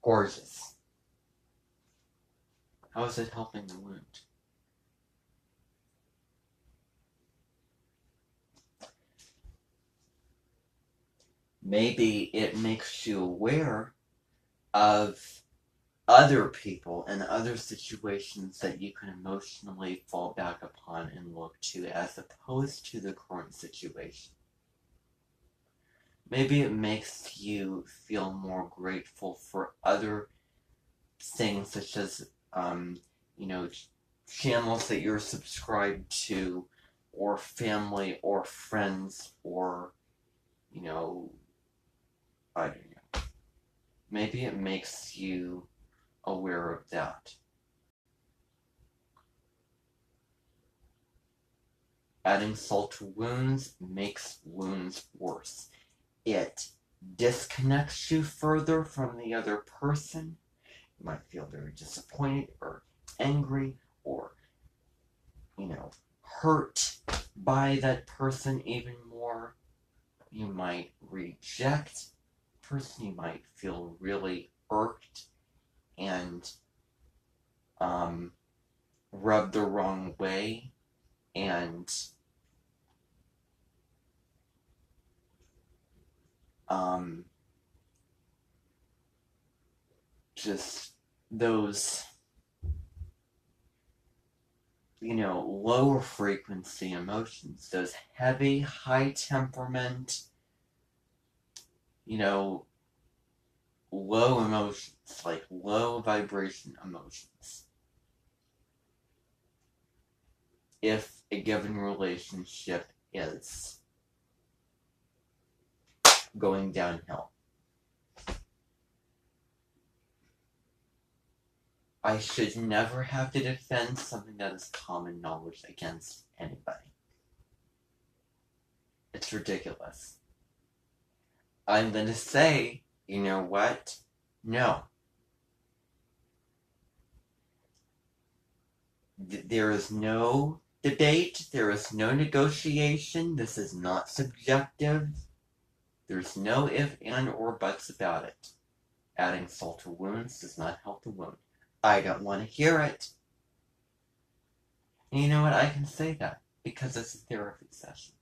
Gorgeous. How is it helping the wound? Maybe it makes you aware of other people and other situations that you can emotionally fall back upon and look to as opposed to the current situation. Maybe it makes you feel more grateful for other things such as, channels that you're subscribed to, or family, or friends, or, I don't know. Maybe it makes you aware of that. Adding salt to wounds makes wounds worse. It disconnects you further from the other person. You might feel very disappointed or angry or, hurt by that person even more. You might reject the person. You might feel really irked and rubbed the wrong way, and just those, lower frequency emotions, those heavy, high temperament, low emotions, like low vibration emotions. If a given relationship is going downhill. I should never have to defend something that is common knowledge against anybody. It's ridiculous. I'm going to say, you know what? No. There is no debate. There is no negotiation. This is not subjective. There's no if, and, or buts about it. Adding salt to wounds does not help the wound. I don't want to hear it. And you know what? I can say that because it's a therapy session.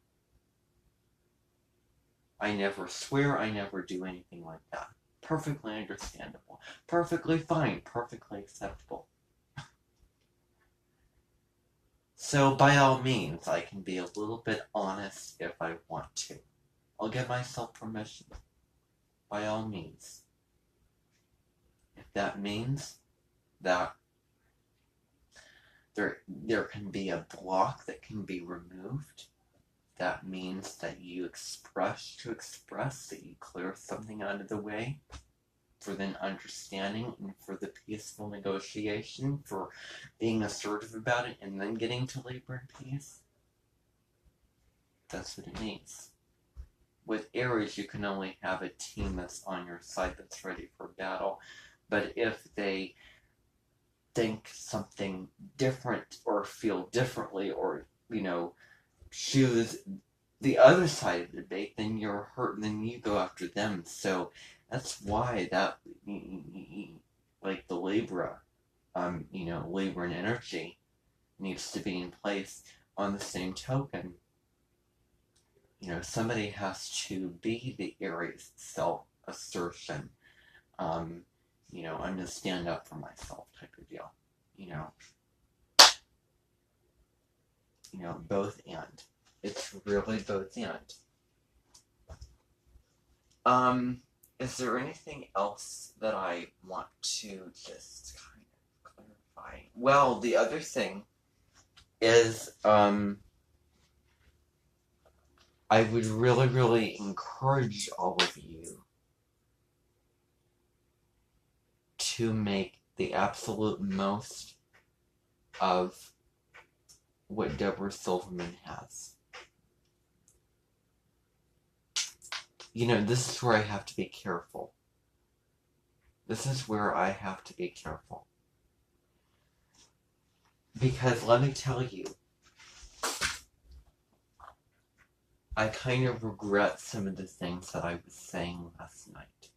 I never swear. I never do anything like that. Perfectly understandable. Perfectly fine. Perfectly acceptable. So by all means, I can be a little bit honest if I want to. I'll give myself permission. By all means. If that means that there can be a block that can be removed, that means that you express, that you clear something out of the way for the understanding and for the peaceful negotiation, for being assertive about it and then getting to labor and peace. That's what it means. With Aries, you can only have a team that's on your side that's ready for battle. But if they think something different or feel differently or, choose the other side of the debate, then you're hurt, and then you go after them. So that's why that, like the Libra, Libra and energy needs to be in place. On the same token, somebody has to be the Aries self-assertion. I'm gonna stand up for myself type of deal. Both and. It's really both and. Is there anything else that I want to just kind of clarify? Well, the other thing is, I would really, really encourage all of you to make the absolute most of what Deborah Silverman has. This is where I have to be careful. Because let me tell you, I kind of regret some of the things that I was saying last night.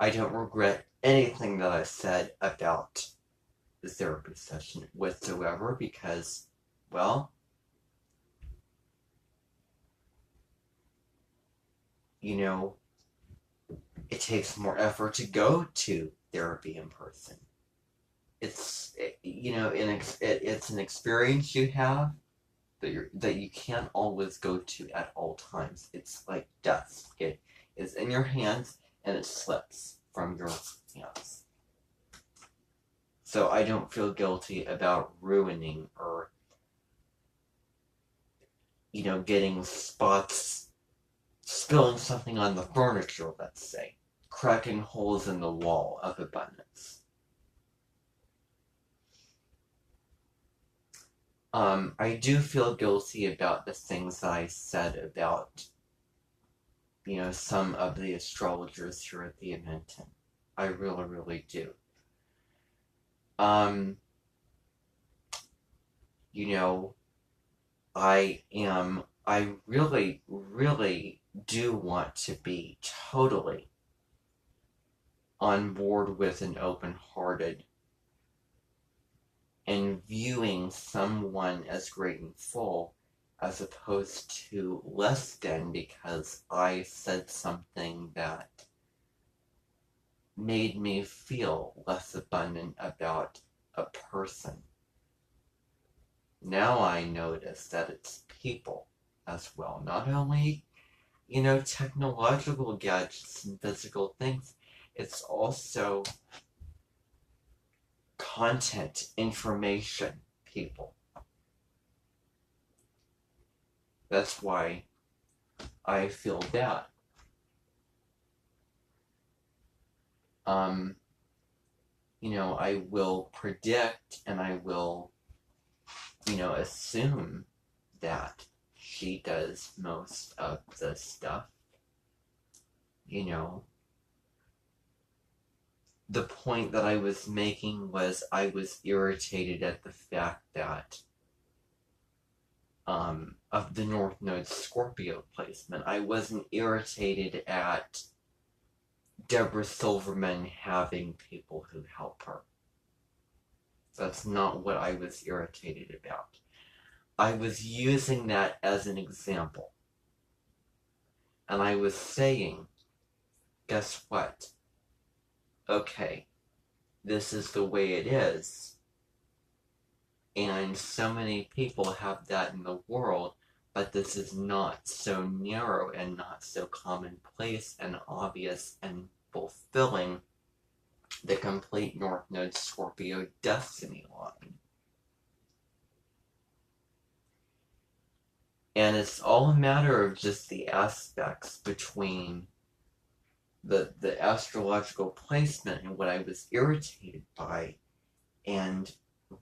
I don't regret anything that I said about the therapy session whatsoever because, well, you know, it takes more effort to go to therapy in person. It's it's an experience you have that you can't always go to at all times. It's like dust. It is in your hands and it slips from your hands. So I don't feel guilty about ruining or getting spots, spilling something on the furniture, let's say, cracking holes in the wall of abundance. I do feel guilty about the things that I said about, some of the astrologers here at the Amenten. I really, really do. I really, really do want to be totally on board with an open-hearted and viewing someone as great and full as opposed to less than because I said something that made me feel less abundant about a person. Now I notice that it's people as well. Not only, technological gadgets and physical things, it's also content, information, people. That's why I feel bad. I will predict and I will, assume that she does most of the stuff. The point that I was making was I was irritated at the fact that of the North Node Scorpio placement. I wasn't irritated at Deborah Silverman having people who help her. That's not what I was irritated about. I was using that as an example. And I was saying, guess what? Okay, this is the way it is. And so many people have that in the world, but this is not so narrow and not so commonplace and obvious and fulfilling the complete North Node Scorpio destiny line. And it's all a matter of just the aspects between the astrological placement and what I was irritated by and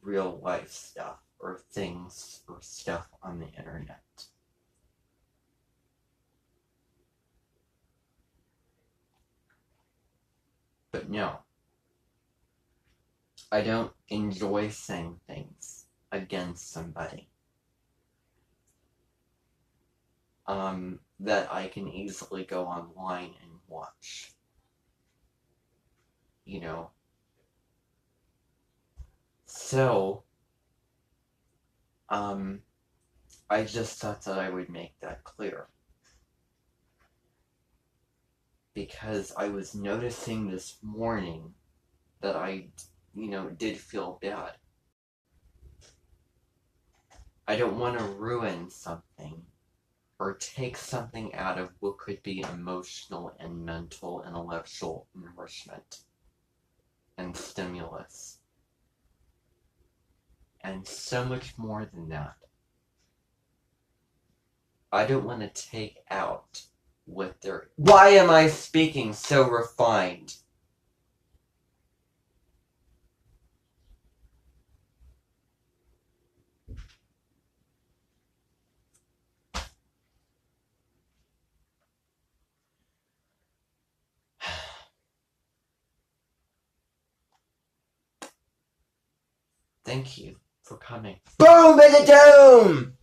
real life stuff or things or stuff on the internet. But no, I don't enjoy saying things against somebody that I can easily go online and watch. So, I just thought that I would make that clear. Because I was noticing this morning that I, did feel bad. I don't want to ruin something or take something out of what could be emotional and mental, intellectual nourishment and stimulus. And so much more than that. I don't want to take out what they're... Why am I speaking so refined? Thank you for coming. Boom in the dome!